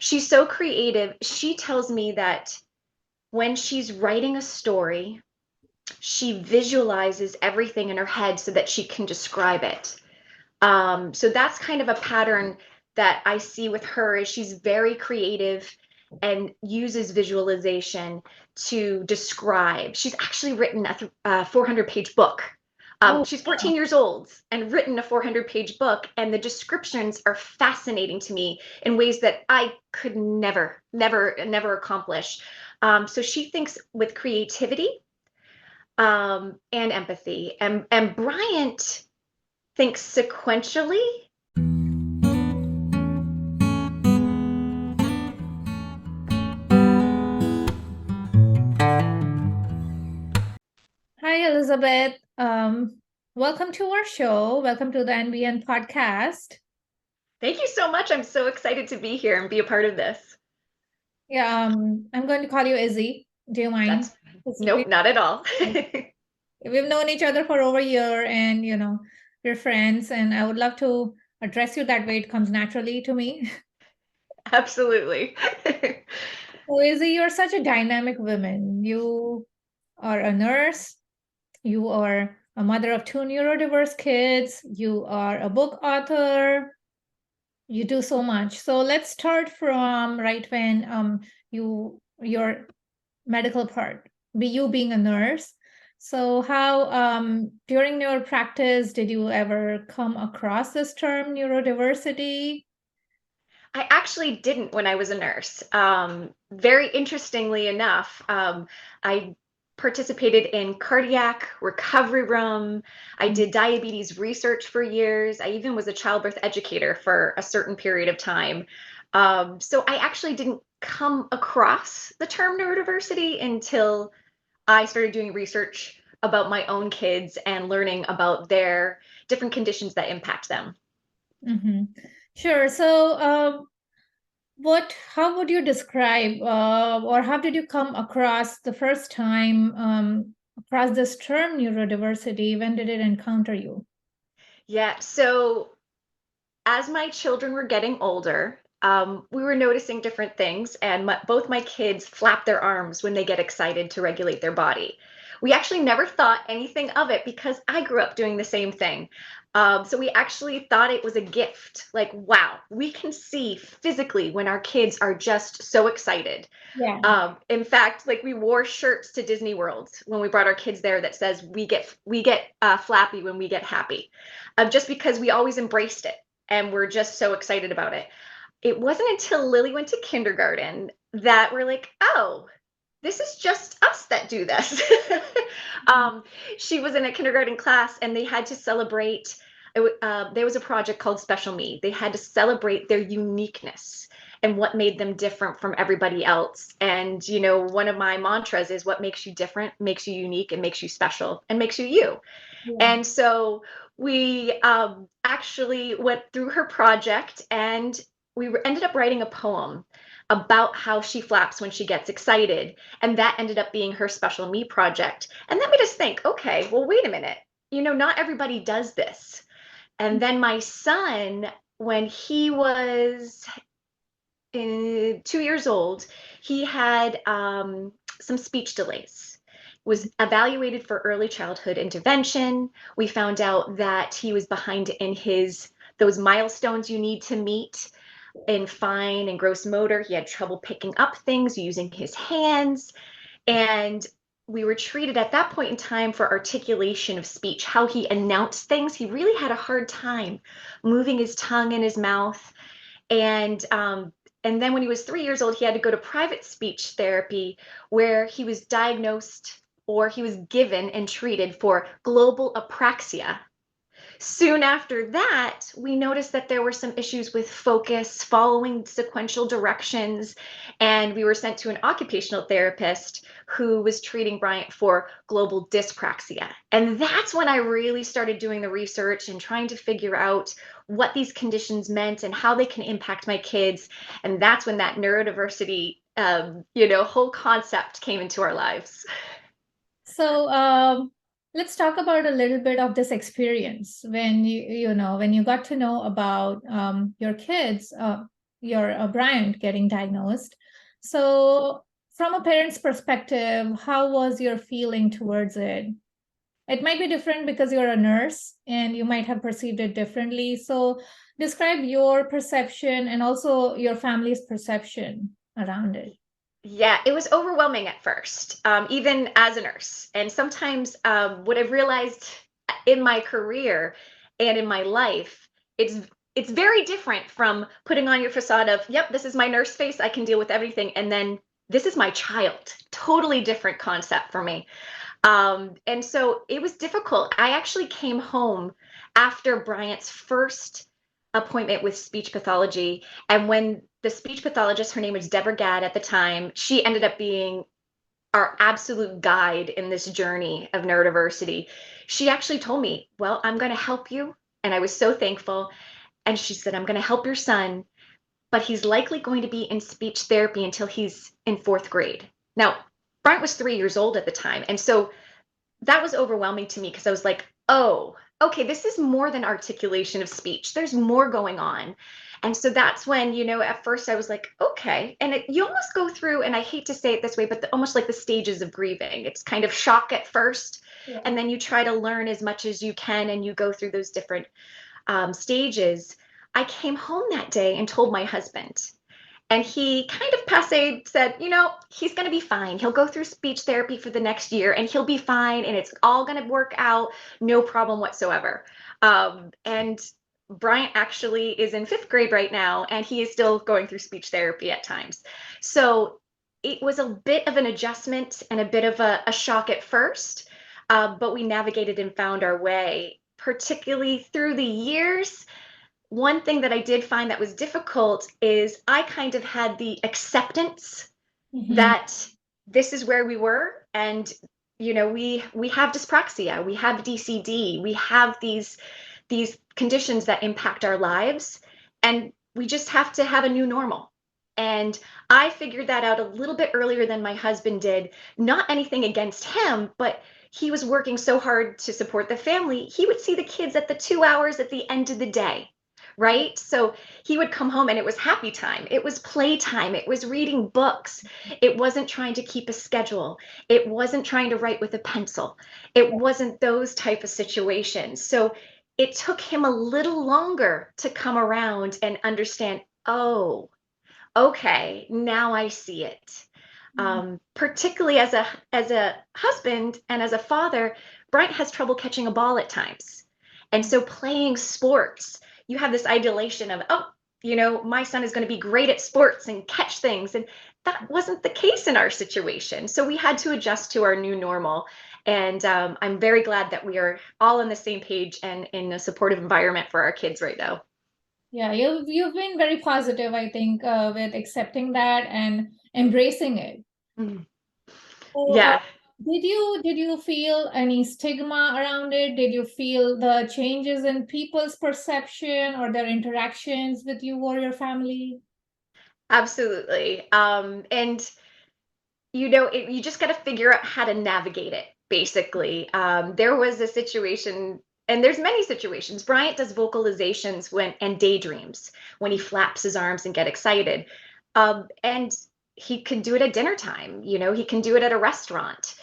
She's so creative. She tells me that when she's writing a story, she visualizes everything in her head so that she can describe it. So that's kind of a pattern that I see with her is she's very creative and uses visualization to describe. She's actually written a 400-page book. Oh, She's wow. 14 years old and written a 400-page book, and the descriptions are fascinating to me in ways that I could never accomplish. So she thinks with creativity and empathy, and Bryant thinks sequentially. Hi, Elizabeth. Welcome to our show. Welcome to the NBN podcast. Thank you so much. I'm so excited to be here and be a part of this. Yeah, I'm going to call you Izzy. Do you mind? That's 'Cause Nope, not at all. we've known each other for over a year, and we're friends, and I would love to address you that way. It comes naturally to me. Absolutely. So, Izzy, you're such a dynamic woman. You are a nurse. You are a mother of two neurodiverse kids. You are a book author. You do so much. So let's start from right when your medical part, be you being a nurse. So how during your practice did you ever come across this term neurodiversity? I actually didn't when I was a nurse. Very interestingly enough, I participated in cardiac recovery room. I did diabetes research for years. I even was a childbirth educator for a certain period of time. So I actually didn't come across the term neurodiversity until I started doing research about my own kids and learning about their different conditions that impact them. Mm-hmm. Sure. So how would you describe or how did you come across the first time across this term neurodiversity? When did it encounter you? Yeah, so as my children were getting older, we were noticing different things, and both my kids flap their arms when they get excited to regulate their body. We actually never thought anything of it because I grew up doing the same thing. So we actually thought it was a gift. Like, wow, we can see physically when our kids are just so excited. Yeah. In fact, like we wore shirts to Disney World when we brought our kids there that says we get flappy when we get happy, just because we always embraced it and we're just so excited about it. It wasn't until Lily went to kindergarten that we're like, oh, this is just us that do this. um, she was in a kindergarten class and they had to celebrate. There was a project called Special Me. They had to celebrate their uniqueness and what made them different from everybody else. And, one of my mantras is what makes you different, makes you unique, and makes you special, and makes you you. Yeah. And so we actually went through her project and ended up writing a poem about how she flaps when she gets excited. And that ended up being her Special Me project. And that made us think, okay, well, wait a minute. Not everybody does this. And then my son, when he was 2 years old, he had some speech delays, was evaluated for early childhood intervention. We found out that he was behind in those milestones you need to meet in fine and gross motor. He had trouble picking up things using his hands. And we were treated at that point in time for articulation of speech, how he announced things. He really had a hard time moving his tongue in his mouth. And then when he was 3 years old, he had to go to private speech therapy where he was diagnosed or he was given and treated for global apraxia. Soon after that, we noticed that there were some issues with focus, following sequential directions, and we were sent to an occupational therapist who was treating Bryant for global dyspraxia. And that's when I really started doing the research and trying to figure out what these conditions meant and how they can impact my kids. And that's when that neurodiversity, whole concept came into our lives. So let's talk about a little bit of this experience when you got to know about your kids. your Bryant getting diagnosed. So from a parent's perspective, how was your feeling towards it? It might be different because you're a nurse and you might have perceived it differently. So describe your perception and also your family's perception around it. Yeah, it was overwhelming at first, even as a nurse. And sometimes what I've realized in my career and in my life, it's very different from putting on your facade of, yep, this is my nurse face, I can deal with everything, and then this is my child. Totally different concept for me. And so it was difficult. I actually came home after Bryant's first appointment with speech pathology. And when the speech pathologist, her name was Deborah Gadd at the time, she ended up being our absolute guide in this journey of neurodiversity. She actually told me, well, I'm going to help you. And I was so thankful. And she said, I'm going to help your son, but he's likely going to be in speech therapy until he's in fourth grade. Now, Bryant was 3 years old at the time. And so that was overwhelming to me because I was like, oh, okay, this is more than articulation of speech. There's more going on. And so that's when, at first I was like, okay. And you almost go through, and I hate to say it this way, but almost like the stages of grieving. It's kind of shock at first, Yeah. and then you try to learn as much as you can, and you go through those different stages. I came home that day and told my husband, and he kind of passe said, he's going to be fine. He'll go through speech therapy for the next year and he'll be fine. And it's all going to work out. No problem whatsoever. And Bryant actually is in fifth grade right now, and he is still going through speech therapy at times. So it was a bit of an adjustment and a bit of a shock at first, but we navigated and found our way, particularly through the years. One thing that I did find that was difficult is I kind of had the acceptance that this is where we were. And, we have dyspraxia, we have DCD, we have these conditions that impact our lives, and we just have to have a new normal. And I figured that out a little bit earlier than my husband did. Not anything against him, but he was working so hard to support the family. He would see the kids at the 2 hours at the end of the day, right? So he would come home and it was happy time. It was playtime. It was reading books. It wasn't trying to keep a schedule. It wasn't trying to write with a pencil. It wasn't those type of situations. So it took him a little longer to come around and understand, oh, okay, now I see it. Particularly as a husband and as a father, Bryant has trouble catching a ball at times. And so playing sports, you have this ideation of, oh, my son is going to be great at sports and catch things. And that wasn't the case in our situation. So we had to adjust to our new normal. And I'm very glad that we are all on the same page and in a supportive environment for our kids right now. Yeah, you've been very positive, I think, with accepting that and embracing it. Mm. So, Yeah. did you feel any stigma around it? Did you feel the changes in people's perception or their interactions with you or your family? Absolutely. And you just got to figure out how to navigate it, basically. There was a situation, and there's many situations. Bryant does vocalizations and daydreams when he flaps his arms and get excited. And he can do it at dinner time. He can do it at a restaurant.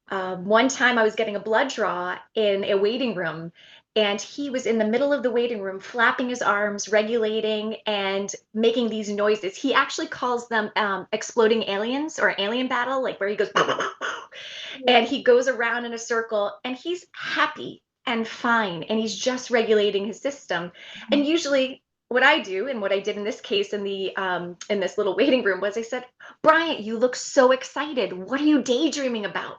One time I was getting a blood draw in a waiting room, and he was in the middle of the waiting room, flapping his arms, regulating, and making these noises. He actually calls them exploding aliens or alien battle, like where he goes, and he goes around in a circle, and he's happy and fine, and he's just regulating his system. And usually, what I do, and what I did in this case in this little waiting room, was I said, Bryant, you look so excited. What are you daydreaming about?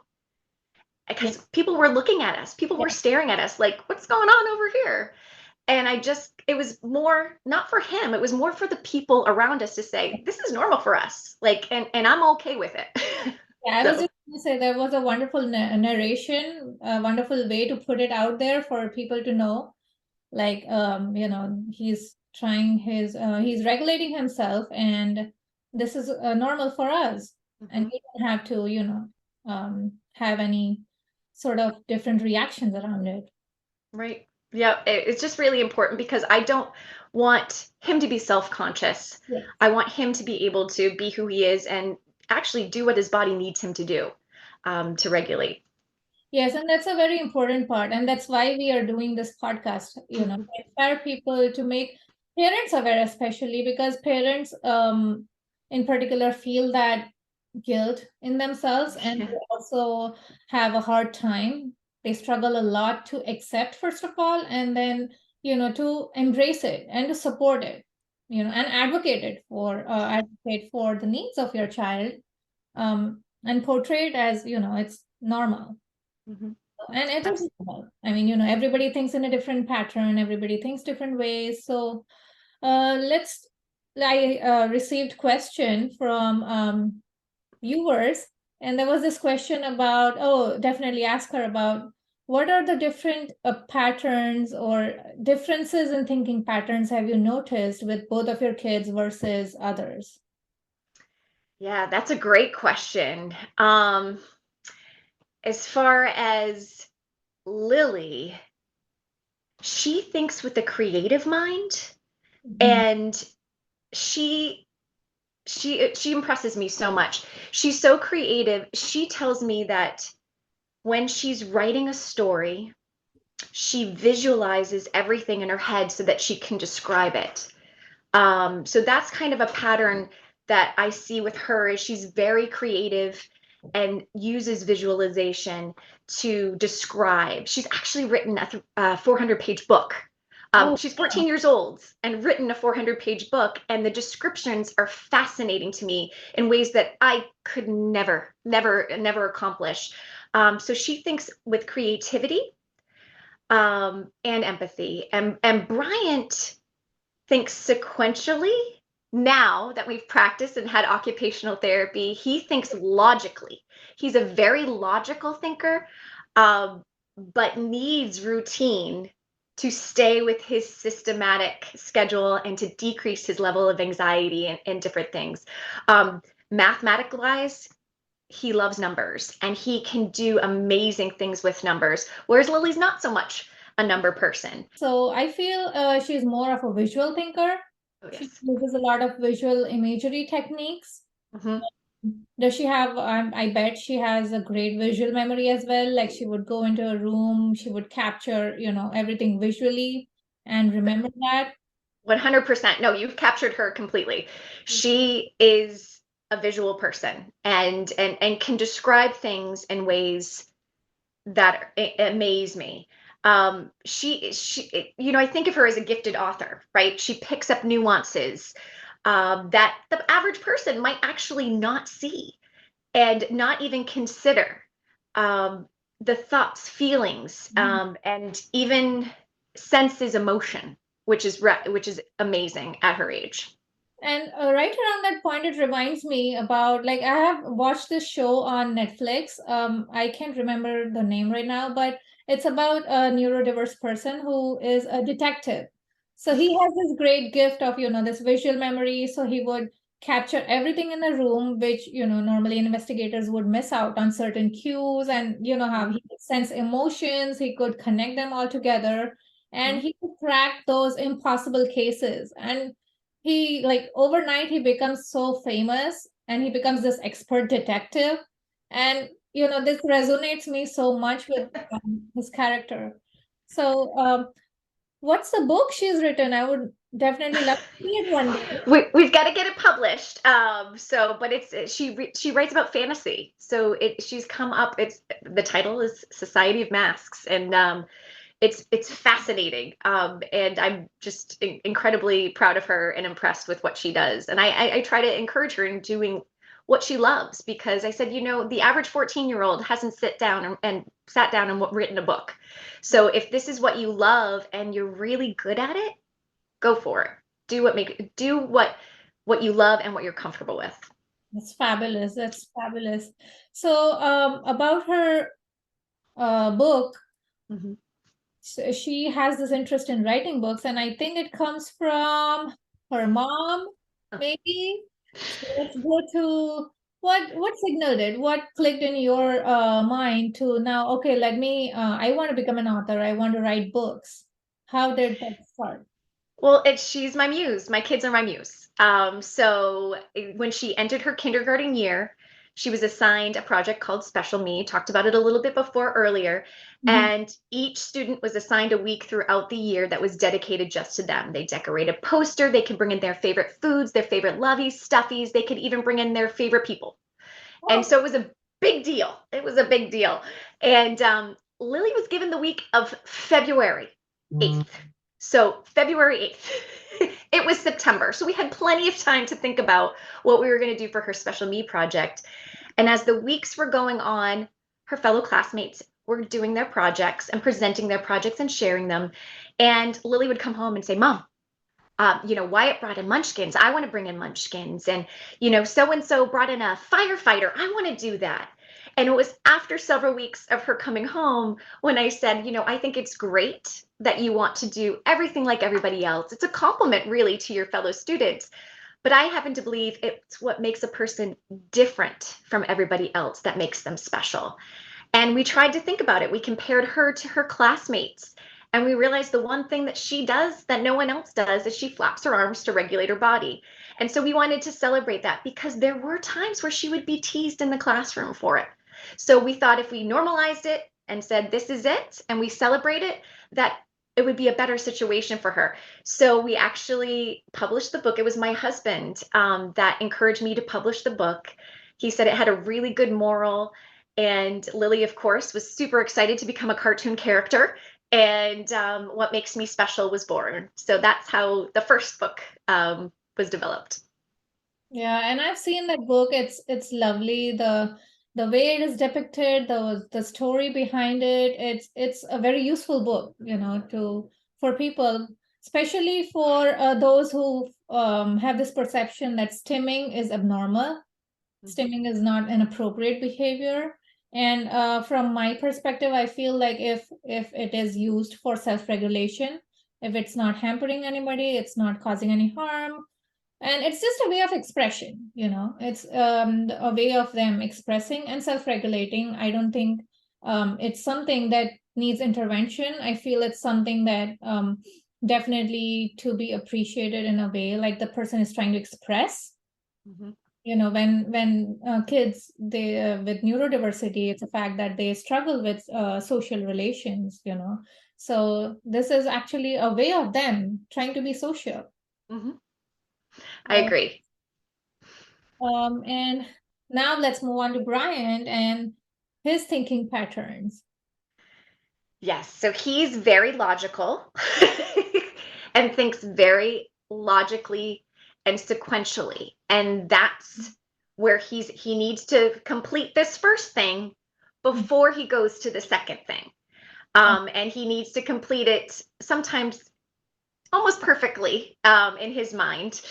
Because people were looking at us, people were staring at us like, what's going on over here? And it was more not for him, it was more for the people around us to say, this is normal for us, like, and I'm okay with it. Yeah, I was So just going to say there was a wonderful narration, a wonderful way to put it out there for people to know. Like, he's trying he's regulating himself, and this is normal for us. And we don't have to, have any sort of different reactions around it. right. Yeah, it's just really important because I don't want him to be self-conscious. Yes. I want him to be able to be who he is and actually do what his body needs him to do, to regulate. Yes, and that's a very important part. And that's why we are doing this podcast, to inspire people, to make parents aware, especially because parents in particular feel that guilt in themselves, and Yeah. they also have a hard time. They struggle a lot to accept, first of all, and then, to embrace it and to support it, and advocate for the needs of your child, and portray it as, it's normal. Mhm. And it is normal. I mean, everybody thinks in a different pattern, everybody thinks different ways. So let's, I received question from viewers, and there was this question about, oh, definitely ask her about what are the different patterns or differences in thinking patterns have you noticed with both of your kids versus others? Yeah, that's a great question. As far as Lily, she thinks with a creative mind, Mhm. and she she impresses me so much. She's so creative. She tells me that when she's writing a story, she visualizes everything in her head so that she can describe it. So that's kind of a pattern that I see with her, is she's very creative and uses visualization to describe. She's actually written a 400-page book. Oh, She's wow. 14 years old and written a 400-page book, and the descriptions are fascinating to me in ways that I could never accomplish. So she thinks with creativity, and empathy. And Bryant thinks sequentially. Now that we've practiced and had occupational therapy, he thinks logically. He's a very logical thinker, but needs routine to stay with his systematic schedule and to decrease his level of anxiety and different things. Mathematical wise, he loves numbers and he can do amazing things with numbers, whereas Lily's not so much a number person. So I feel she's more of a visual thinker. Oh, She yes. uses a lot of visual imagery techniques. Mm-hmm. Does she have, I bet she has a great visual memory as well. Like she would go into a room, she would capture, everything visually and remember that. 100%. No, you've captured her completely. She is a visual person and can describe things in ways that amaze me. I think of her as a gifted author, right? She picks up nuances that the average person might actually not see and not even consider. Um, the thoughts, feelings, and even senses emotion, which is amazing at her age. And right around that point, it reminds me about, like, I have watched this show on Netflix. I can't remember the name right now, but it's about a neurodiverse person who is a detective. So he has this great gift of, this visual memory. So he would capture everything in the room, which, normally investigators would miss out on certain cues, and, how he could sense emotions, he could connect them all together, and Mhm. he could crack those impossible cases. And he, like, overnight he becomes so famous and he becomes this expert detective, and this resonates me so much with his character. So what's the book she's written? I would definitely love to see it one day. We've got to get it published. But she writes about fantasy. So she's come up. It's the title is Society of Masks, and it's fascinating. And I'm just incredibly proud of her and impressed with what she does. And I try to encourage her in doing what she loves, because I said, the average 14-year-old hasn't sat down and written a book. So if this is what you love and you're really good at it, go for it. Do what you love and what you're comfortable with. That's fabulous. That's fabulous. So about her book, Mhm. so she has this interest in writing books, and I think it comes from her mom, maybe. So let's go to what signaled it, what clicked in your mind to now, okay, let me, I want to become an author, I want to write books. How did that start? Well, she's my muse. My kids are my muse. When she entered her kindergarten year, she was assigned a project called Special Me. Talked about it a little bit before earlier. Mhm. And each student was assigned a week throughout the year that was dedicated just to them. They decorate a poster. They could bring in their favorite foods, their favorite loveys, stuffies. They could even bring in their favorite people. And Oh, so it was a big deal. It was a big deal. And Lily was given the week of February 8th. So February 8th. It was September. So we had plenty of time to think about what we were going to do for her Special Me project. And as the weeks were going on, her fellow classmates were doing their projects and presenting their projects and sharing them. And Lily would come home and say, Mom, Wyatt brought in munchkins. I want to bring in munchkins. And, so and so brought in a firefighter. I want to do that. And it was after several weeks of her coming home when I said, I think it's great that you want to do everything like everybody else. It's a compliment, really, to your fellow students. But I happen to believe it's what makes a person different from everybody else that makes them special. And we tried to think about it. We compared her to her classmates. And we realized the one thing that she does that no one else does is she flaps her arms to regulate her body. And so we wanted to celebrate that because there were times where she would be teased in the classroom for it. So we thought if we normalized it and said, this is it, and we celebrate it, that it would be a better situation for her. So we actually published the book. It was my husband that encouraged me to publish the book. He said it had a really good moral. And Lily, of course, was super excited to become a cartoon character. And What Makes Me Special was born. So that's how the first book was developed. yeah, and I've seen that book. It's lovely. The way it is depicted, the story behind it. It's a very useful book, to for people, especially for those who have this perception that stimming is abnormal. Mm-hmm. Stimming is not an appropriate behavior. And from my perspective, I feel like if it is used for self-regulation, if it's not hampering anybody, it's not causing any harm, and it's just a way of expression, it's a way of them expressing and self-regulating. I don't think it's something that needs intervention. I feel it's something that definitely to be appreciated in a way, like the person is trying to express. Mm-hmm. When kids, they with neurodiversity, it's a fact that they struggle with social relations, so this is actually a way of them trying to be social. Mm-hmm. I uh, agree. and now let's move on to Brian and his thinking patterns. Yes. So he's very logical and thinks very logically and sequentially. And that's where he needs to complete this first thing before he goes to the second thing. And he needs to complete it sometimes almost perfectly in his mind,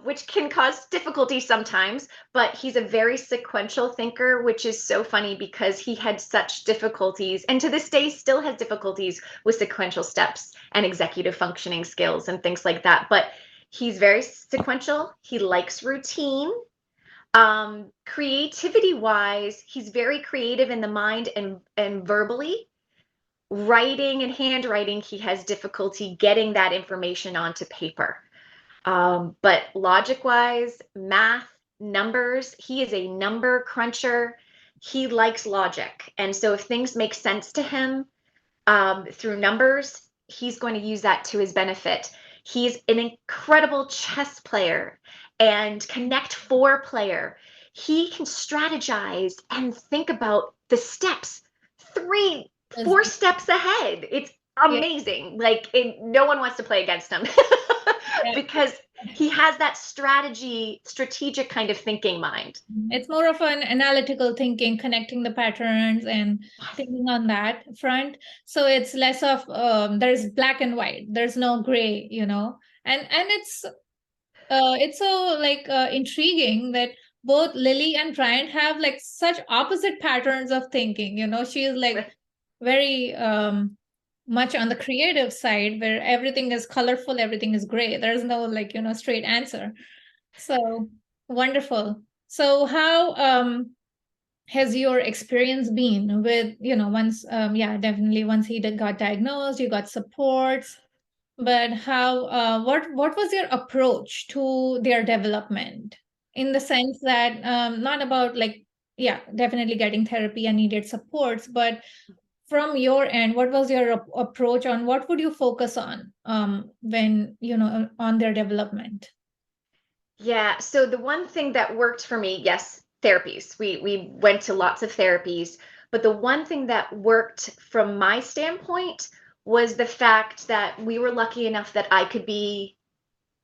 which can cause difficulty sometimes. But he's a very sequential thinker, which is so funny because he had such difficulties and to this day still has difficulties with sequential steps and executive functioning skills and things like that. But he's very sequential. He likes routine. Creativity wise, he's very creative in the mind and verbally. Writing and handwriting, he has difficulty getting that information onto paper. But logic wise, math, numbers, he is a number cruncher. He likes logic. And so if things make sense to him through numbers, he's going to use that to his benefit. He's an incredible chess player and Connect Four player. He can strategize and think about the steps three, Is- four steps ahead. It's yeah, amazing. No one wants to play against him because he has that strategic kind of thinking mind. it's more of an analytical thinking, connecting the patterns and Yes. thinking on that front. So it's less of there's black and white, there's no gray, and it's so like intriguing that both Lily and Brian have like such opposite patterns of thinking. She is like very much on the creative side where everything is colorful, everything is gray. There's no like, straight answer. So wonderful. So how has your experience been with, once yeah, definitely once he got diagnosed, you got supports. but how, what was your approach to their development, in the sense that, not about like, yeah, definitely getting therapy and needed supports, but from your end, what was your approach on what would you focus on, when, on their development? Yeah, so the one thing that worked for me, yes, therapies. We went to lots of therapies, but the one thing that worked from my standpoint was the fact that we were lucky enough that I could be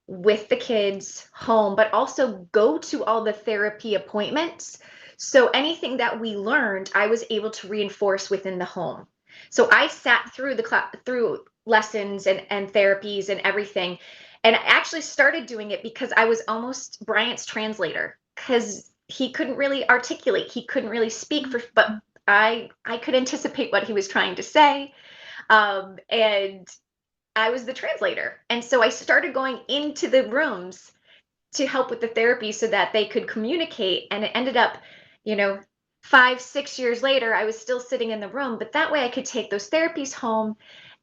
with the kids home, but also go to all the therapy appointments. So anything that we learned, I was able to reinforce within the home. So I sat through through lessons and therapies and everything. And I actually started doing it because I was almost Bryant's translator because he couldn't really articulate. He couldn't really speak but I could anticipate what he was trying to say. And I was the translator. And so I started going into the rooms to help with the therapy so that they could communicate. And it ended up, you know, 5, 6 years later, I was still sitting in the room, but that way I could take those therapies home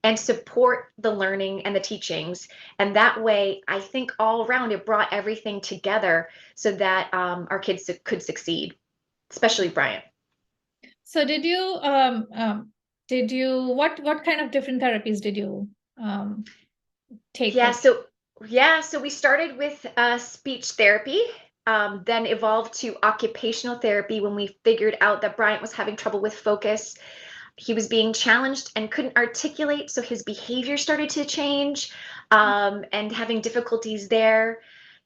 and support the learning and the teachings. And that way, I think all around it brought everything together so that our kids could succeed, especially Bryant. So what kind of different therapies did you um, take Yeah, for? so we started with speech therapy, then evolved to occupational therapy when we figured out that Bryant was having trouble with focus. He was being challenged and couldn't articulate, so his behavior started to change, and having difficulties there.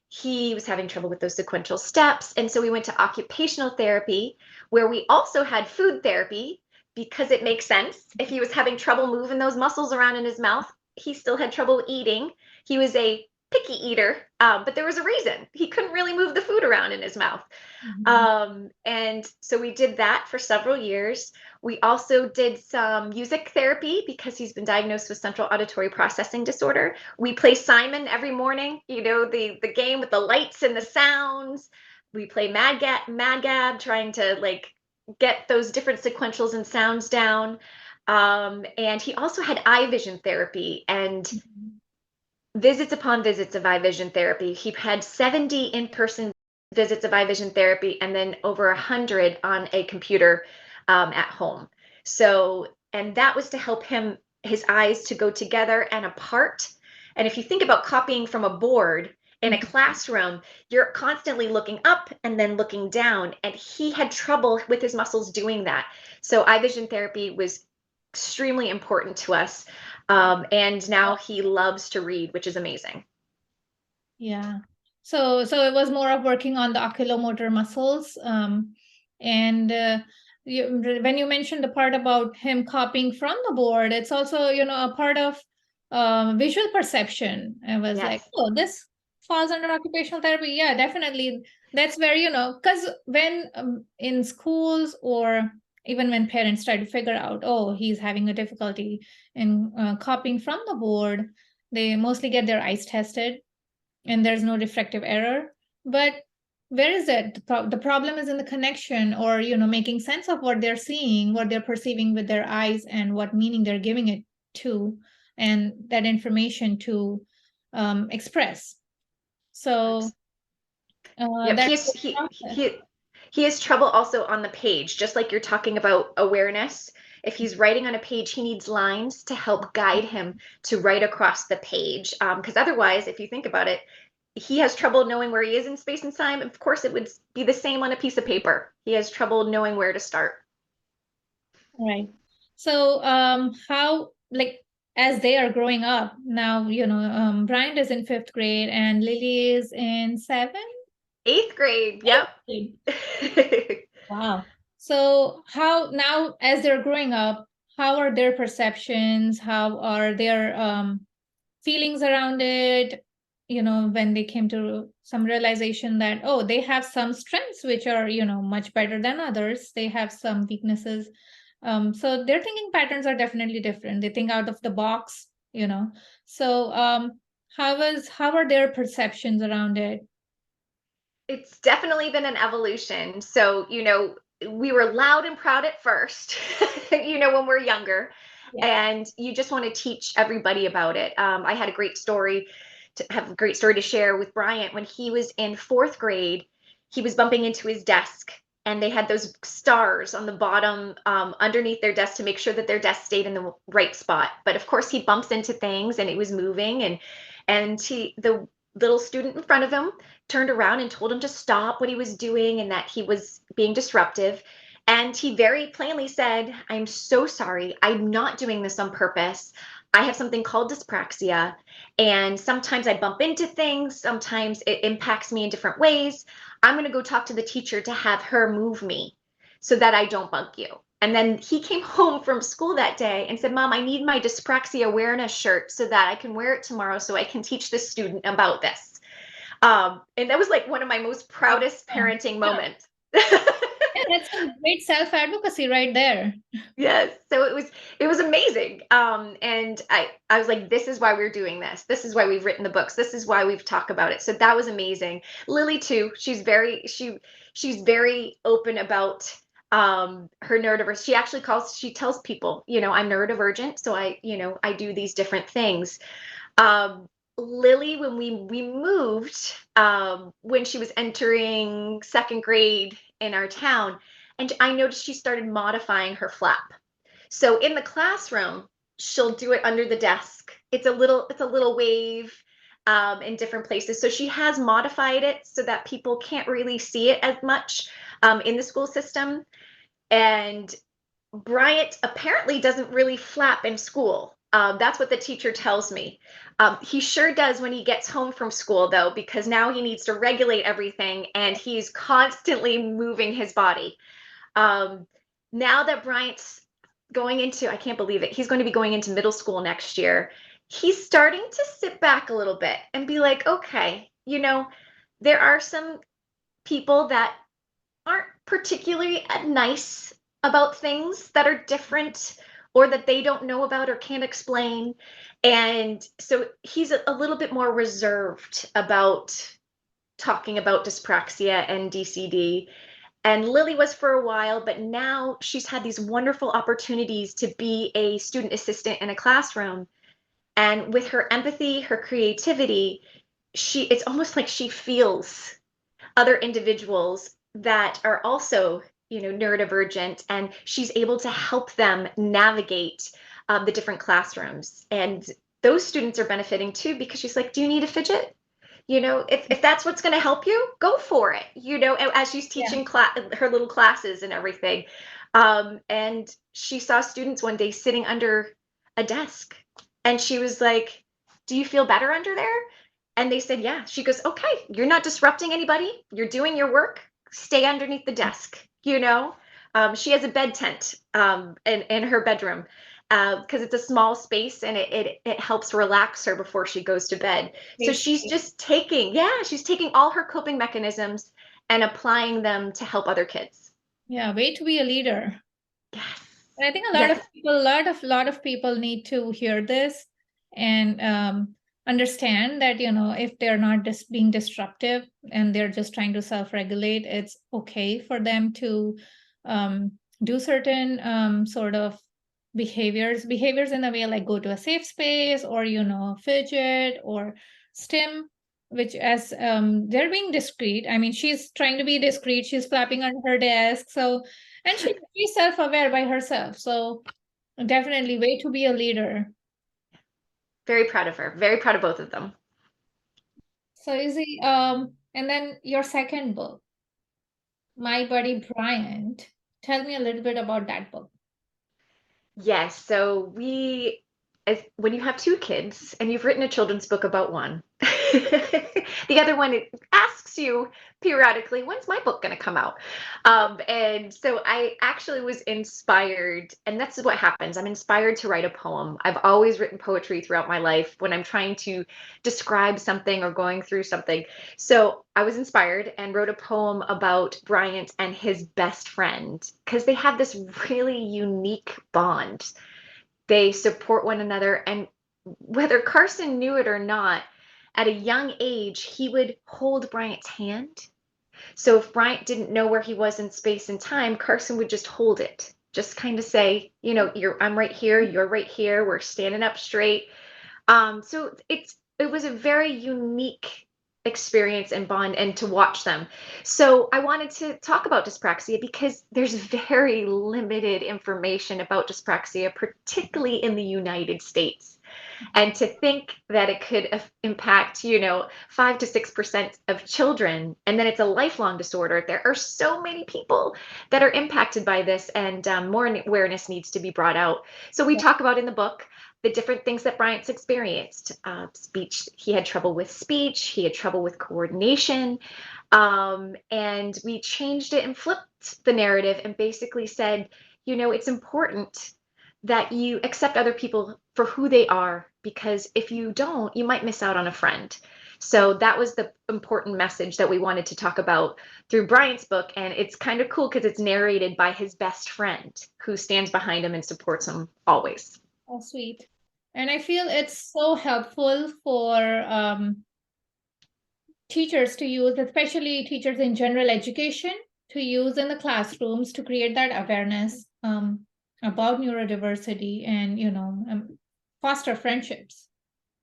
He was having trouble with those sequential steps, and so we went to occupational therapy, where we also had food therapy because it makes sense. If he was having trouble moving those muscles around in his mouth, he still had trouble eating. He was a picky eater, but there was a reason. He couldn't really move the food around in his mouth. Mhm. And so we did that for several years. We also did some music therapy because he's been diagnosed with central auditory processing disorder. We play Simon every morning, the game with the lights and the sounds. We play Mad Gab, trying to like get those different sequentials and sounds down. And he also had eye vision therapy and visits upon visits of eye vision therapy. He had 70 in-person visits of eye vision therapy and then over 100 on a computer at home. So, and that was to help his eyes to go together and apart. And if you think about copying from a board in a classroom, you're constantly looking up and then looking down. And he had trouble with his muscles doing that. So eye vision therapy was extremely important to us. And now he loves to read, which is amazing. Yeah. So it was more of working on the oculomotor muscles. And when you mentioned the part about him copying from the board, it's also, a part of visual perception. I was like, Yes. oh, this falls under occupational therapy. Yeah, definitely. That's where, because when in schools, or even when parents try to figure out, oh, he's having a difficulty in copying from the board, they mostly get their eyes tested and there's no refractive error. But where is it? The problem is in the connection, or making sense of what they're seeing, what they're perceiving with their eyes, and what meaning they're giving it to, and that information to express. So Yes. Yep. that's He's the he process. he he has trouble also on the page, just like you're talking about awareness. If he's writing on a page, he needs lines to help guide him to write across the page. Because otherwise, if you think about it, he has trouble knowing where he is in space and time. Of course, it would be the same on a piece of paper. He has trouble knowing where to start. Right. So how, like, as they are growing up now, Bryant is in fifth grade and Lily is in seventh. 8th grade. Yep. Wow. So how now, as they're growing up, how are their perceptions? How are their feelings around it? When they came to some realization that, oh, they have some strengths which are, much better than others. They have some weaknesses. So their thinking patterns are definitely different. They think out of the box. So how are their perceptions around it? It's definitely been an evolution. So, we were loud and proud at first, when we're younger. and you just want to teach everybody about it. I had a great story to share with Bryant. When he was in fourth grade, he was bumping into his desk, and they had those stars on the bottom underneath their desk to make sure that their desk stayed in the right spot. But of course, he bumps into things, and it was moving, and the little student in front of him turned around and told him to stop what he was doing and that he was being disruptive. And he very plainly said, "I'm so sorry. I'm not doing this on purpose. I have something called dyspraxia, and sometimes I bump into things. Sometimes it impacts me in different ways. I'm going to go talk to the teacher to have her move me so that I don't bug you." And then he came home from school that day and said, "Mom, I need my dyspraxia awareness shirt so that I can wear it tomorrow so I can teach this student about this." And that was like one of my most proudest parenting moments. Yeah, that's some great self-advocacy right there. Yes. So it was amazing. And I was like, this is why we're doing this. This is why we've written the books. This is why we've talked about it. So that was amazing. Lily too. She's very open about her neurodiverse. She tells people, I'm neurodivergent, so I do these different things. Lily, when we moved, when she was entering second grade in our town, and I noticed she started modifying her flap. So in the classroom, she'll do it under the desk. It's a little wave in different places. So she has modified it so that people can't really see it as much in the school system. And Bryant apparently doesn't really flap in school. That's what the teacher tells me. He sure does when he gets home from school, though, because now he needs to regulate everything and he's constantly moving his body. Now that Bryant's going into, I can't believe it, he's going to be going into middle school next year. He's starting to sit back a little bit and be like, okay, there are some people that aren't particularly nice about things that are different or that they don't know about or can't explain. And so he's a little bit more reserved about talking about dyspraxia and DCD. And Lily was for a while, but now she's had these wonderful opportunities to be a student assistant in a classroom. And with her empathy, her creativity, it's almost like she feels other individuals that are also, neurodivergent, and she's able to help them navigate the different classrooms. And those students are benefiting too, because she's like, "Do you need a fidget? If that's what's going to help you, go for it." As she's teaching her little classes and everything. And she saw students one day sitting under a desk, and she was like, "Do you feel better under there?" And they said, "Yeah." She goes, "Okay, you're not disrupting anybody. You're doing your work. Stay underneath the desk." She has a bed tent in her bedroom because it's a small space, and it helps relax her before she goes to bed. So she's just taking all her coping mechanisms and applying them to help other kids. Yeah, way to be a leader. Yes. And I think a lot of people need to hear this and understand that, if they're not just being disruptive and they're just trying to self-regulate, it's okay for them to do certain sort of behaviors in a way like go to a safe space or, fidget or stim, which as they're being discreet. I mean, she's trying to be discreet. She's flapping on her desk. So, and she's self-aware by herself. So definitely way to be a leader. Very proud of her. Very proud of both of them. So Izzy, and then your second book, My Buddy Bryant. Tell me a little bit about that book. Yes. So when you have two kids and you've written a children's book about one, the other one asks you periodically, "When's my book going to come out?" And so I actually was inspired, and that's what happens. I'm inspired to write a poem. I've always written poetry throughout my life when I'm trying to describe something or going through something. So I was inspired and wrote a poem about Bryant and his best friend because they have this really unique bond. They support one another, and whether Carson knew it or not, at a young age, he would hold Bryant's hand. So if Bryant didn't know where he was in space and time, Carson would just hold it just kind of say, I'm right here, you're right here, we're standing up straight. So it was a very unique experience and bond and to watch them. So I wanted to talk about dyspraxia because there's very limited information about dyspraxia, particularly in the United States. And to think that it could impact, 5 to 6% of children, and then it's a lifelong disorder. There are so many people that are impacted by this, and more awareness needs to be brought out. So we talk about in the book the different things that Bryant's experienced. Speech, he had trouble with speech, he had trouble with coordination, and we changed it and flipped the narrative and basically said, it's important that you accept other people for who they are, because if you don't, you might miss out on a friend. So that was the important message that we wanted to talk about through Bryant's book. And it's kind of cool because it's narrated by his best friend who stands behind him and supports him always. Oh, sweet. And I feel it's so helpful for teachers to use, especially teachers in general education, to use in the classrooms to create that awareness about neurodiversity and foster friendships.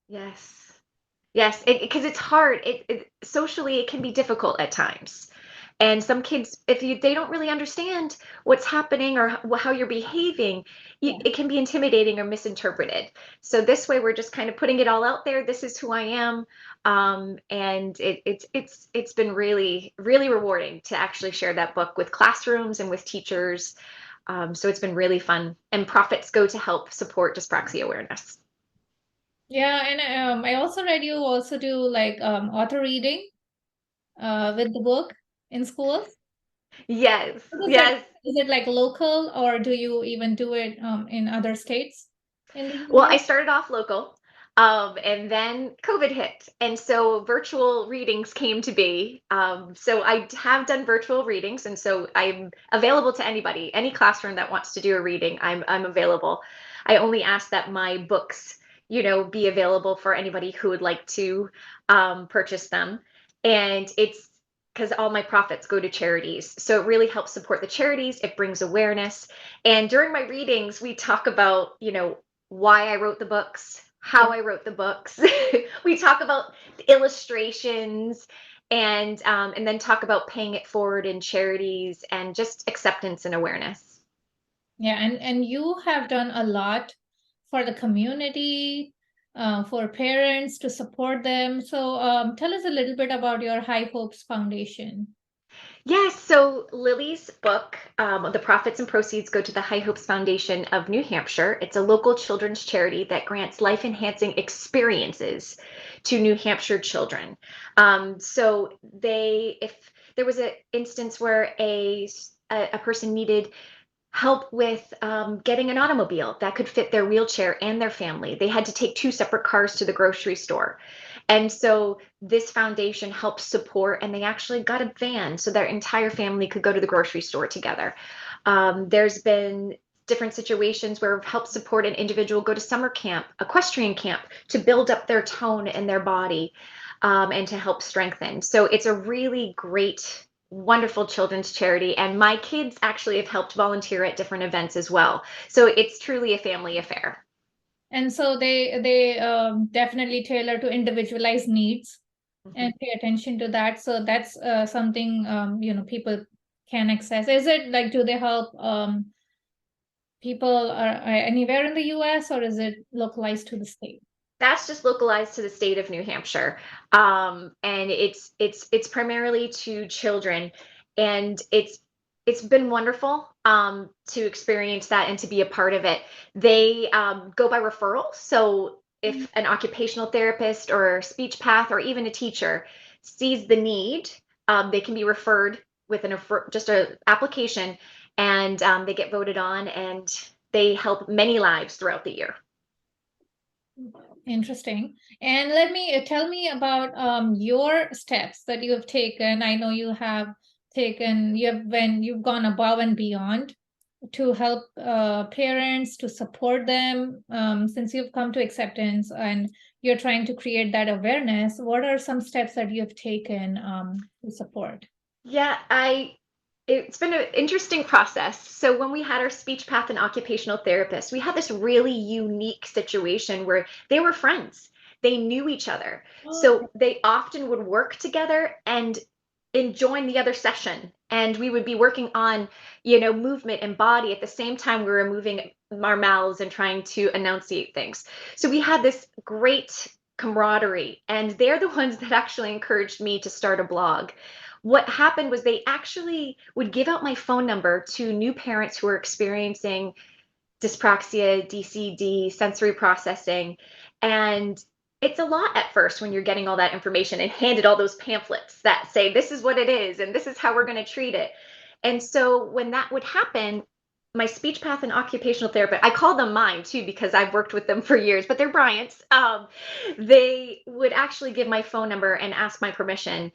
Yes. Yes, because it's hard. Socially, it can be difficult at times. And some kids, if they don't really understand what's happening or how you're behaving, it can be intimidating or misinterpreted. So this way, we're just kind of putting it all out there. This is who I am, and it's been really, really rewarding to actually share that book with classrooms and with teachers. So it's been really fun. And profits go to help support dyspraxia awareness. Yeah, and I also read you also do like author reading with the book in schools. Yes, What is that? yes. Is it like local, or do you even do it in other states in the Well, I US? started off local, and then COVID hit, and so virtual readings came to be. So I have done virtual readings, and so I'm available to anybody, any classroom that wants to do a reading. I'm available. I only ask that my books, be available for anybody who would like to purchase them, and it's because all my profits go to charities. So it really helps support the charities. It brings awareness. And during my readings, we talk about, why I wrote the books, how I wrote the books. We talk about the illustrations and then talk about paying it forward in charities and just acceptance and awareness. Yeah, and you have done a lot for the community, for parents to support them. So tell us a little bit about your High Hopes Foundation. Yes, so Lily's book, The Profits and Proceeds Go to the High Hopes Foundation of New Hampshire. It's a local children's charity that grants life-enhancing experiences to New Hampshire children. So if there was an instance where a person needed help with getting an automobile that could fit their wheelchair and their family. They had to take two separate cars to the grocery store. And so this foundation helps support, and they actually got a van so their entire family could go to the grocery store together. There's been different situations where we've helped support an individual go to summer camp, equestrian camp, to build up their tone and their body and to help strengthen. So it's a really great, wonderful children's charity, and my kids actually have helped volunteer at different events as well. So it's truly a family affair. And so they definitely tailor to individualized needs Mhm. and pay attention to that. So that's something people can access. Is it like, do they help people anywhere in the US, or is it localized to the state? That's just localized to the state of New Hampshire, and it's primarily to children, and it's been wonderful to experience that and to be a part of it. They go by referral, so if an occupational therapist or speech path or even a teacher sees the need, they can be referred with just an application, and they get voted on, and they help many lives throughout the year. Interesting. And let me tell me about your steps that you have taken. I know you have when you've gone above and beyond to help parents, to support them, since you've come to acceptance and you're trying to create that awareness. What are some steps that you've taken to support? Yeah, It's been an interesting process. So when we had our speech path and occupational therapist, we had this really unique situation where they were friends. They knew each other. Okay. So they often would work together and join the other session. And we would be working on, movement and body at the same time we were moving our mouths and trying to enunciate things. So we had this great camaraderie, and they're the ones that actually encouraged me to start a blog. What happened was they actually would give out my phone number to new parents who were experiencing dyspraxia, DCD, sensory processing. And it's a lot at first when you're getting all that information and handed all those pamphlets that say, this is what it is and this is how we're going to treat it. And so when that would happen, my speech path and occupational therapist, I call them mine too because I've worked with them for years, but they're Bryant's. They would actually give my phone number and ask my permission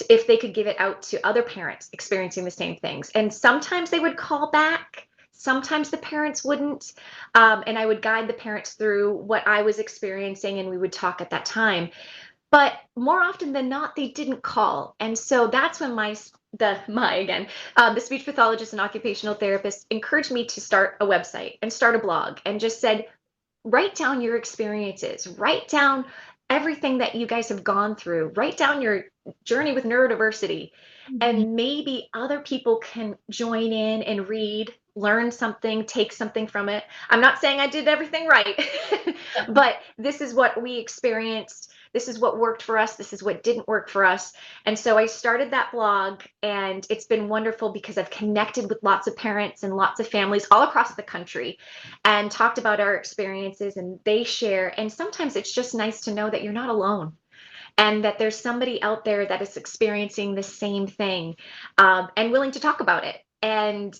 if they could give it out to other parents experiencing the same things. And sometimes they would call back. Sometimes the parents wouldn't. And I would guide the parents through what I was experiencing and we would talk at that time. But more often than not, they didn't call. And so that's when the speech pathologist and occupational therapist encouraged me to start a website and start a blog and just said, write down your experiences, write down everything that you guys have gone through, write down your journey with neurodiversity, Mhm. and maybe other people can join in and read, learn something, take something from it. I'm not saying I did everything right, Yeah. but this is what we experienced. This is what worked for us. This is what didn't work for us. And so I started that blog, and it's been wonderful because I've connected with lots of parents and lots of families all across the country and talked about our experiences, and they share. And sometimes it's just nice to know that you're not alone and that there's somebody out there that is experiencing the same thing, and willing to talk about it and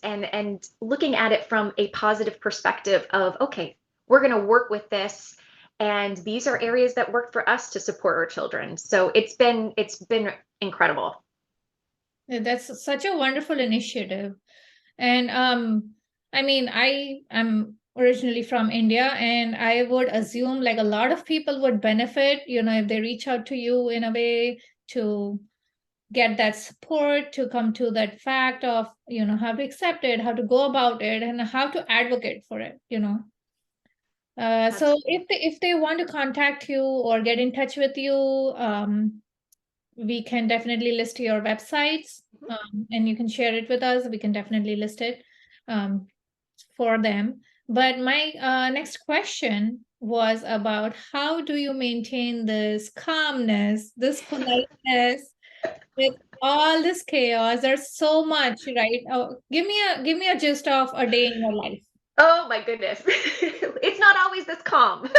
looking at it from a positive perspective of, okay, we're going to work with this, and these are areas that work for us to support our children. So it's been incredible. Yeah, that's such a wonderful initiative. And I mean, I am originally from India, and I would assume like a lot of people would benefit, if they reach out to you in a way to get that support, to come to that fact of, how to accept it, how to go about it, and how to advocate for it. So Absolutely. if they want to contact you or get in touch with you, we can definitely list your websites, and you can share it with us. We can definitely list it um, for them. But my next question was about how do you maintain this calmness, this politeness with all this chaos? There's so much, right? Oh, give me a gist of a day in your life. Oh my goodness. It's not always this calm.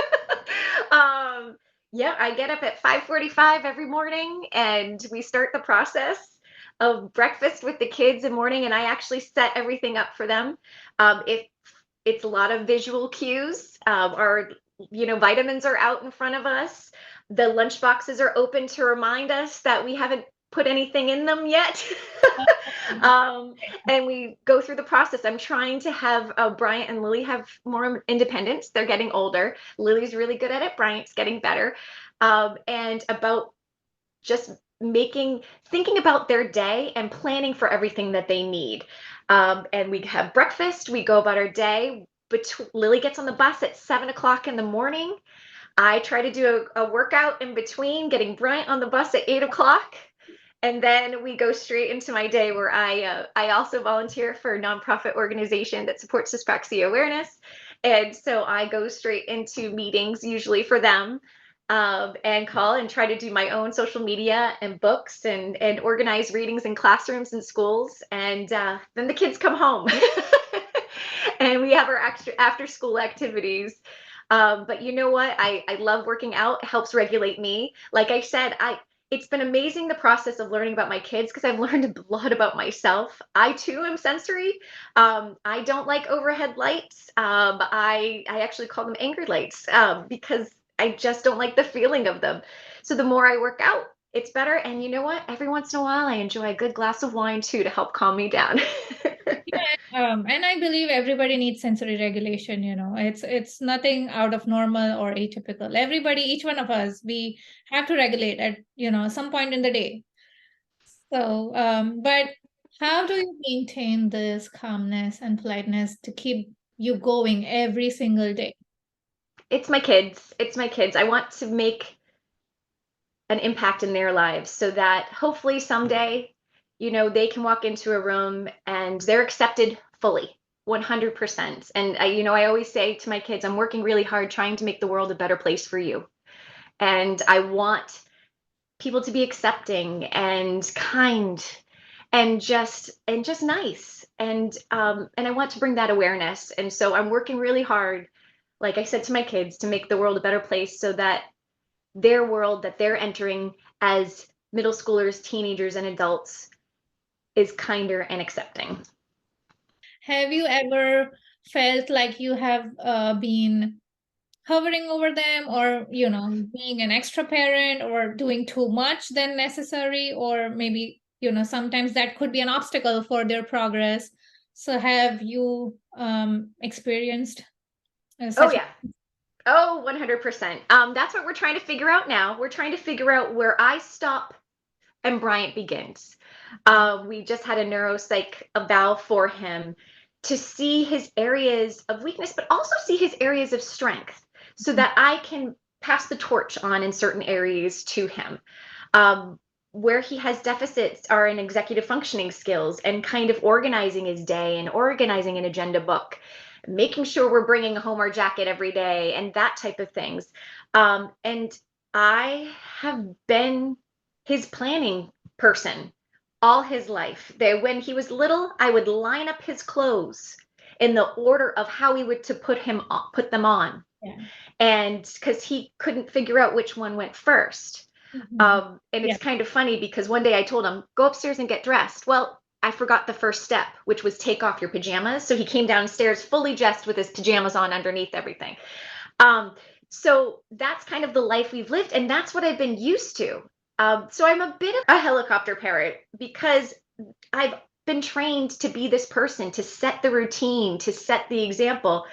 um, yeah, I get up at 5:45 every morning and we start the process of breakfast with the kids in the morning, and I actually set everything up for them. If it's a lot of visual cues, our vitamins are out in front of us. The lunch boxes are open to remind us that we haven't put anything in them yet. um, and we go through the process. I'm trying to have Bryant and Lily have more independence. They're getting older. Lily's really good at it. Bryant's getting better. And about just thinking about their day and planning for everything that they need. And we have breakfast. We go about our day. Lily gets on the bus at 7 o'clock in the morning. I try to do a workout in between, getting Bryant on the bus at 8 o'clock. And then we go straight into my day where I also volunteer for a nonprofit organization that supports dyspraxia awareness. And so I go straight into meetings usually for them, and call and try to do my own social media and books and organize readings in classrooms and schools. And then the kids come home and we have our extra after school activities. But you know what? I love working out. It helps regulate me. Like I said, it's been amazing the process of learning about my kids because I've learned a lot about myself. I too am sensory. I don't like overhead lights. I actually call them angry lights, because I just don't like the feeling of them. So the more I work out, it's better. And you know what? Every once in a while, I enjoy a good glass of wine too to help calm me down. And I believe everybody needs sensory regulation. It's nothing out of normal or atypical. Everybody, each one of us, we have to regulate at some point in the day. So, but How do you maintain this calmness and politeness to keep you going every single day? It's my kids. It's my kids. I want to make an impact in their lives so that hopefully someday, they can walk into a room and they're accepted fully, 100%. And I always say to my kids, I'm working really hard trying to make the world a better place for you. And I want people to be accepting and kind and just nice. And I want to bring that awareness. And so I'm working really hard, like I said to my kids, to make the world a better place so that their world that they're entering as middle schoolers, teenagers, and adults is kinder and accepting. Have you ever felt like you have been hovering over them, or being an extra parent, or doing too much than necessary, or maybe sometimes that could be an obstacle for their progress? So have you experienced Oh, such yeah. Oh, 100%. That's what we're trying to figure out now. We're trying to figure out where I stop and Bryant begins. We just had a neuropsych eval for him to see his areas of weakness, but also see his areas of strength so that I can pass the torch on in certain areas to him. Where he has deficits are in executive functioning skills and kind of organizing his day and organizing an agenda book, making sure we're bringing home our jacket every day and that type of things. And I have been his planning person all his life. When he was little, I would line up his clothes in the order of how we would to put them on. Yeah. And because he couldn't figure out which one went first. And Yeah. it's kind of funny because one day I told him, go upstairs and get dressed. Well, I forgot the first step, which was take off your pajamas. So he came downstairs fully dressed with his pajamas on underneath everything. So that's kind of the life we've lived, and that's what I've been used to. So I'm a bit of a helicopter parent because I've been trained to be this person, to set the routine, to set the example,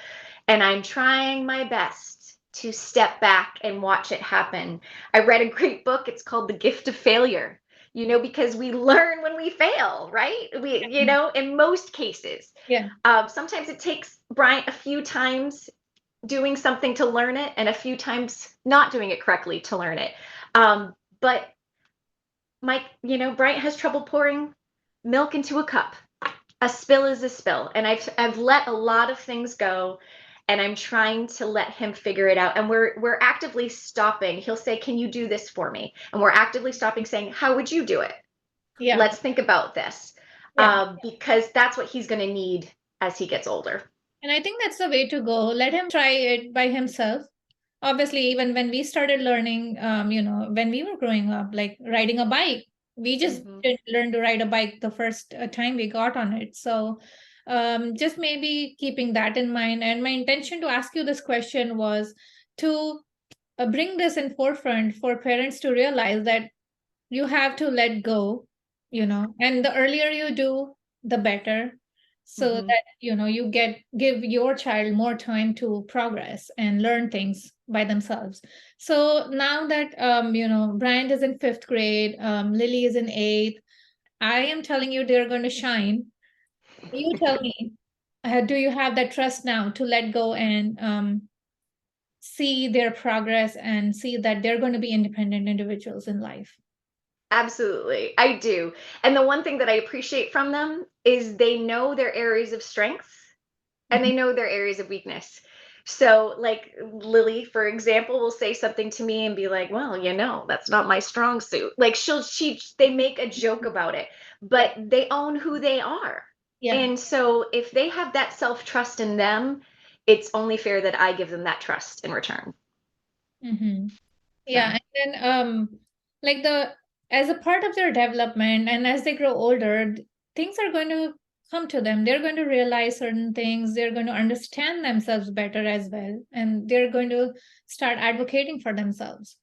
and I'm trying my best to step back and watch it happen. I read a great book. It's called The Gift of Failure. Because we learn when we fail, right? In most cases. Yeah. Sometimes it takes Bryant a few times doing something to learn it and a few times not doing it correctly to learn it. But Bryant has trouble pouring milk into a cup. A spill is a spill. And I've let a lot of things go, and I'm trying to let him figure it out. And we're actively stopping. He'll say, can you do this for me? And we're actively stopping saying, how would you do it? Yeah. Let's think about this. Because that's what he's going to need as he gets older. And I think that's the way to go. Let him try it by himself. Obviously, even when we started learning, when we were growing up, like riding a bike, we just didn't learn to ride a bike the first time we got on it. So just maybe keeping that in mind. And my intention to ask you this question was to bring this in forefront for parents to realize that you have to let go, and the earlier you do, the better, so that you give your child more time to progress and learn things by themselves. So now that Bryant is in 5th grade, Lily is in 8th, I am telling you they're going to shine. You tell me, do you have that trust now to let go and see their progress and see that they're going to be independent individuals in life? Absolutely. I do. And the one thing that I appreciate from them is they know their areas of strength and they know their areas of weakness. So, like Lily, for example, will say something to me and be like, well, that's not my strong suit. Like they make a joke about it, but they own who they are. Yeah. And so if they have that self-trust in them, it's only fair that I give them that trust in return. Yeah. And then like as a part of their development and as they grow older, things are going to come to them. They're going to realize certain things. They're going to understand themselves better as well. And they're going to start advocating for themselves.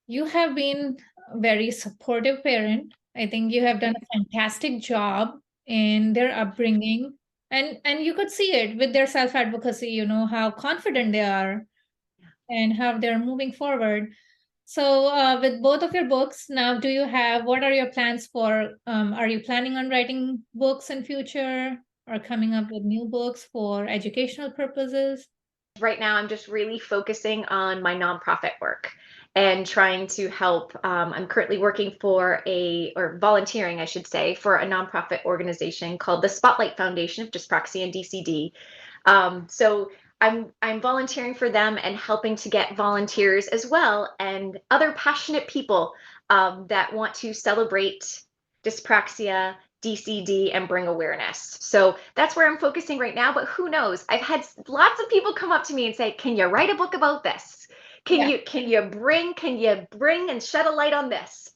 You have been a very supportive parent. I think you have done a fantastic job in their upbringing. And you could see it with their self-advocacy, how confident they are and how they're moving forward. So with both of your books now, what are your plans for, are you planning on writing books in future or coming up with new books for educational purposes? Right now, I'm just really focusing on my nonprofit work and trying to help. I'm currently working or volunteering, I should say, for a nonprofit organization called the Spotlight Foundation of Dyspraxia and DCD. So I'm volunteering for them and helping to get volunteers as well and other passionate people that want to celebrate dyspraxia, DCD, and bring awareness. So that's where I'm focusing right now. But who knows? I've had lots of people come up to me and say, "Can you write a book about this? Yeah. Can you bring and shed a light on this?"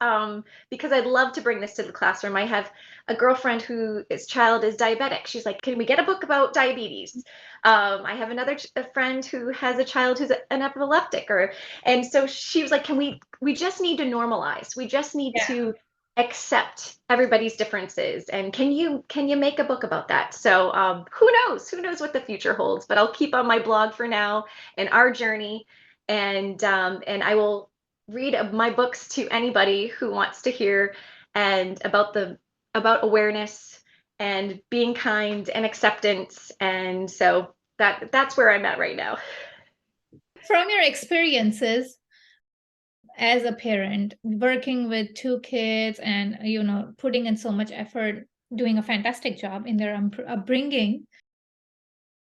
Because I'd love to bring this to the classroom. I have a girlfriend whose child is diabetic. She's like, "Can we get a book about diabetes?" I have another friend who has a child who's an epileptic, and so she was like, we just need to normalize. We just need Yeah. to accept everybody's differences. And can you make a book about that?" So who knows what the future holds, but I'll keep on my blog for now and our journey. And I will read my books to anybody who wants to hear and about awareness and being kind and acceptance. And so that's where I'm at right now. From your experiences as a parent, working with two kids and, putting in so much effort, doing a fantastic job in their upbringing,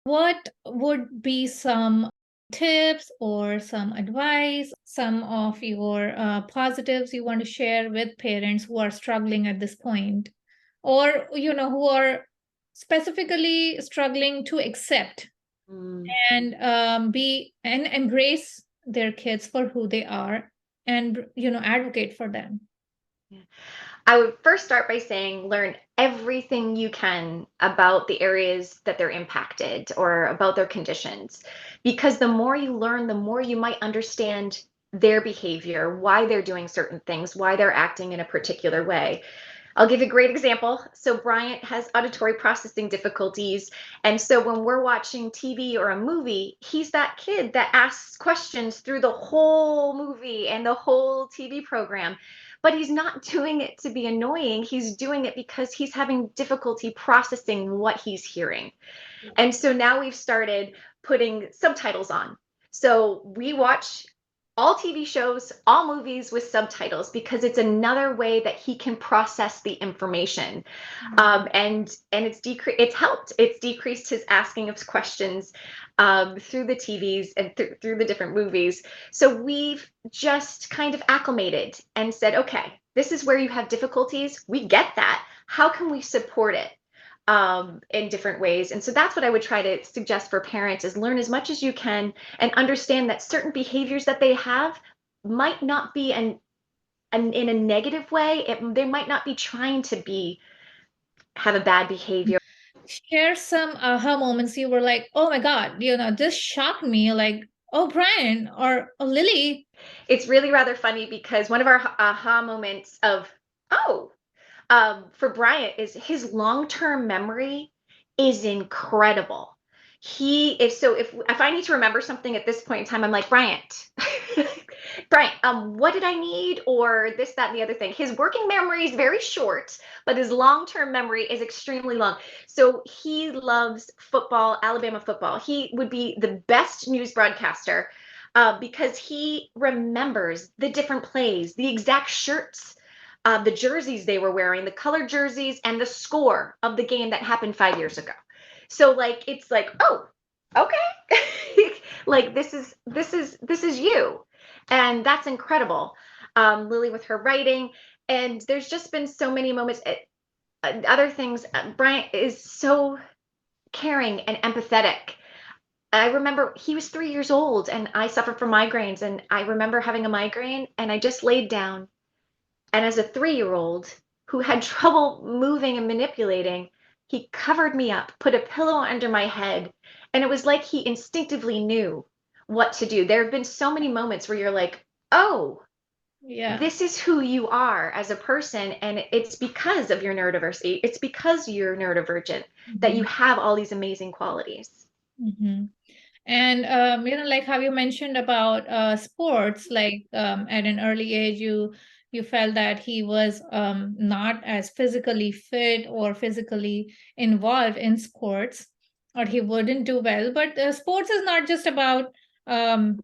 what would be some tips or some advice, some of your positives you want to share with parents who are struggling at this point, or who are specifically struggling to accept Mm. and be and embrace their kids for who they are and advocate for them? I would first start by saying learn everything you can about the areas that they're impacted or about their conditions. Because the more you learn, the more you might understand their behavior, why they're doing certain things, why they're acting in a particular way. I'll give a great example. So Bryant has auditory processing difficulties. And so when we're watching TV or a movie, he's that kid that asks questions through the whole movie and the whole TV program. But he's not doing it to be annoying. He's doing it because he's having difficulty processing what he's hearing. And so now we've started putting subtitles on. So we watch all TV shows, all movies with subtitles because it's another way that he can process the information. And it's helped. It's decreased his asking of questions through the TVs and through the different movies. So we've just kind of acclimated and said, okay, this is where you have difficulties. We get that. How can we support it? In different ways. And so that's what I would try to suggest for parents is learn as much as you can and understand that certain behaviors that they have might not be in a negative way. They might not be trying to have a bad behavior. Share some aha moments you were like, oh my God, this shocked me. Like, oh, Brian or Lily. It's really rather funny because one of our aha moments for Bryant is his long-term memory is incredible. If I need to remember something at this point in time, I'm like, Bryant, Bryant, what did I need? Or this, that, and the other thing. His working memory is very short, but his long-term memory is extremely long. So he loves football, Alabama football. He would be the best news broadcaster because he remembers the different plays, the exact shirts, the jerseys they were wearing, the colored jerseys, and the score of the game that happened 5 years ago. So like it's like, oh, okay, like this is you, and that's incredible. Lily with her writing, and there's just been so many moments. Other things, Bryant is so caring and empathetic. I remember he was 3 years old, and I suffered from migraines, and I remember having a migraine, and I just laid down and as a 3-year-old who had trouble moving and manipulating, he covered me up, put a pillow under my head, and it was like he instinctively knew what to do. There have been so many moments where you're like, oh, Yeah. this is who you are as a person, and it's because of your neurodiversity. It's because you're neurodivergent that you Mhm. have all these amazing qualities. Mhm. And like how you mentioned about sports, like at an early age, you felt that he was not as physically fit or physically involved in sports, or he wouldn't do well. But sports is not just about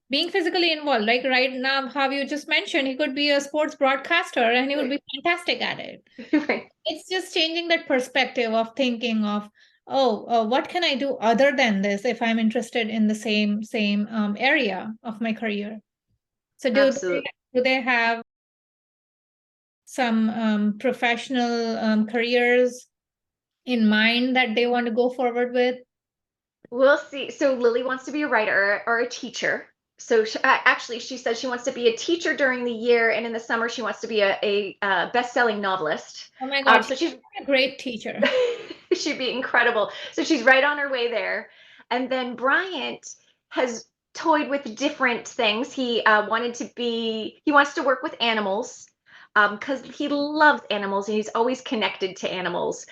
being physically involved. Like right now, how you just mentioned, he could be a sports broadcaster and he would be fantastic at it. Right. It's just changing that perspective of thinking of, oh, what can I do other than this if I'm interested in the same area of my career? So Absolutely. do they have some professional careers in mind that they want to go forward with? We'll see. So Lily wants to be a writer or a teacher. So actually, she said she wants to be a teacher during the year, and in the summer she wants to be a best-selling novelist. Oh my God, So she's she's a great teacher. she'd be incredible. So she's right on her way there. And then Bryant has toyed with different things. He wants to work with animals because he loves animals and he's always connected to animals.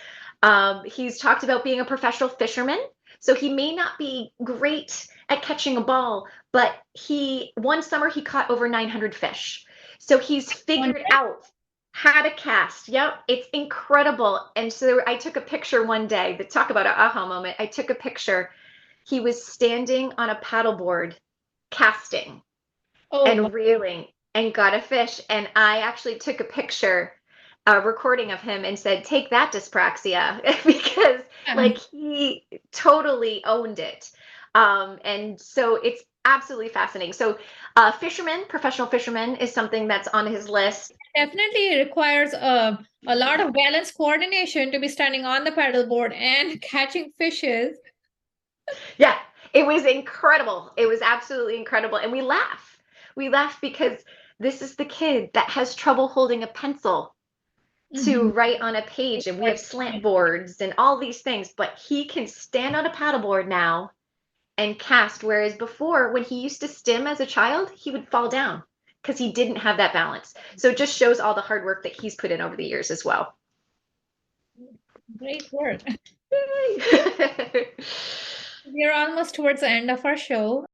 He's talked about being a professional fisherman. So he may not be great at catching a ball, but one summer he caught over 900 fish. So he's figured out how to cast. Yep, it's incredible. And so I took a picture one day, that talk about an aha moment. I took a picture. He was standing on a paddleboard casting Oh, wow. and reeling and got a fish. And I actually took a picture, a recording of him and said, "Take that, Dyspraxia," because Yeah, like he totally owned it. And so it's absolutely fascinating. So professional fisherman is something that's on his list. definitely requires a lot of balance coordination to be standing on the paddleboard and catching fishes. Yeah, it was incredible. It was absolutely incredible. And we laugh. We laugh because this is the kid that has trouble holding a pencil to Mhm. write on a page. And we have slant boards and all these things, but he can stand on a paddleboard now and cast. Whereas before, when he used to stim as a child, he would fall down because he didn't have that balance. So it just shows all the hard work that he's put in over the years as well. Great work. Yay. We're almost towards the end of our show.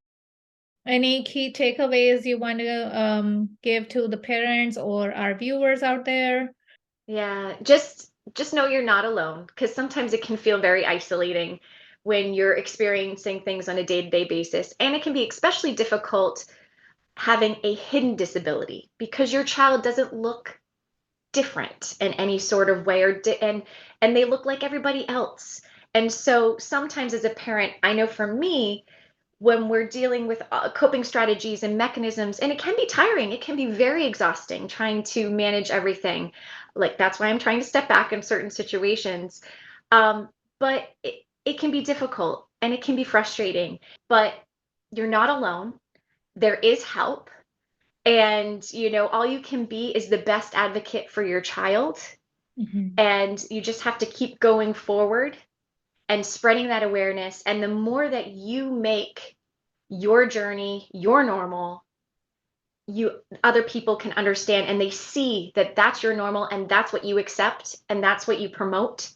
Any key takeaways you want to give to the parents or our viewers out there? Yeah, just know you're not alone because sometimes it can feel very isolating when you're experiencing things on a day-to-day basis. And it can be especially difficult having a hidden disability because your child doesn't look different in any sort of way and they look like everybody else. And so sometimes as a parent, I know for me, when we're dealing with coping strategies and mechanisms, and it can be tiring, it can be very exhausting trying to manage everything. Like that's why I'm trying to step back in certain situations. Um, but it can be difficult and it can be frustrating, but you're not alone. There is help. And, all you can be is the best advocate for your child. Mhm. And you just have to keep going forward and spreading that awareness. And the more that you make your journey, your normal, other people can understand and they see that that's your normal and that's what you accept and that's what you promote,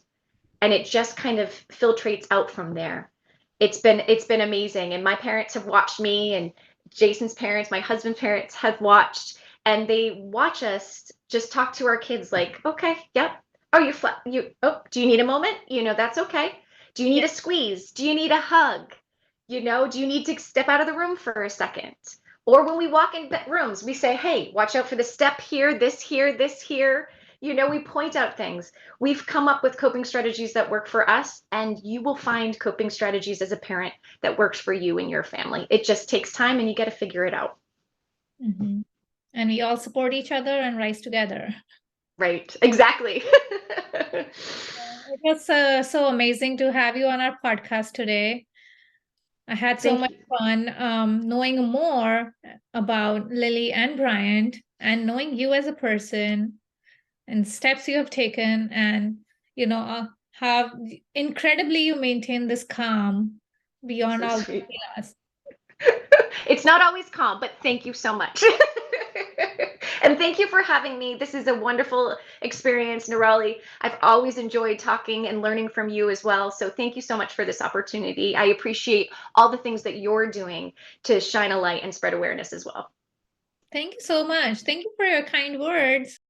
and it just kind of filtrates out from there. It's been amazing, and my parents have watched me, and Jason's parents, my husband's parents have watched, and they watch us just talk to our kids like, okay, yep. Oh, do you need a moment? That's okay. Do you need a squeeze? Do you need a hug? Do you need to step out of the room for a second? Or when we walk in rooms, we say, hey, watch out for the step here, this here, this here. We point out things. We've come up with coping strategies that work for us, and you will find coping strategies as a parent that works for you and your family. It just takes time and you got to figure it out. Mhm. And we all support each other and rise together. Right. Exactly. It was so amazing to have you on our podcast today. I had so Thank much you. fun knowing more about Lily and Bryant and knowing you as a person and steps you have taken, and how incredibly you maintain this calm beyond So all the sweet. chaos. It's not always calm, but thank you so much. And thank you for having me. This is a wonderful experience, Nirali. I've always enjoyed talking and learning from you as well. So thank you so much for this opportunity. I appreciate all the things that you're doing to shine a light and spread awareness as well. Thank you so much. Thank you for your kind words.